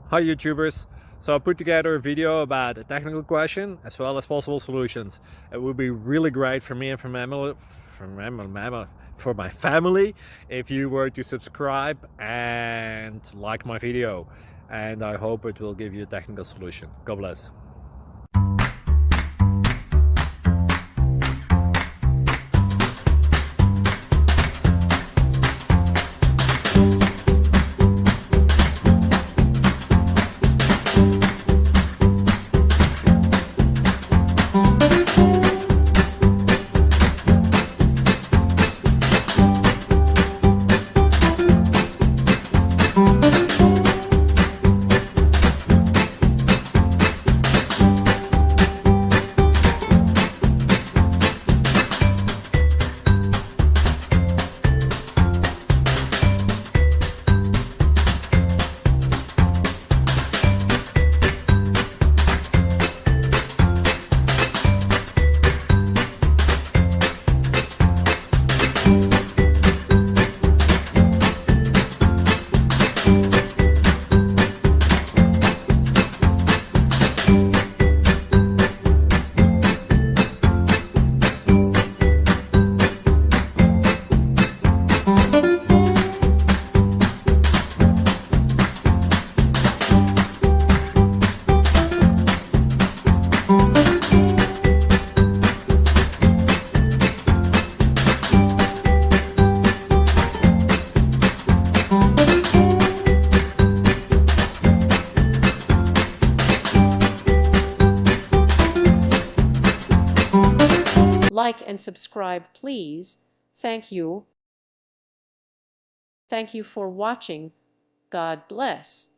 Hi YouTubers! So I put together a video about a technical question as well as possible solutions. It would be really great for me and for my family if you were to subscribe and like my video, and I hope it will give you a technical solution. God bless. Like and subscribe, please. Thank you. Thank you for watching. God bless.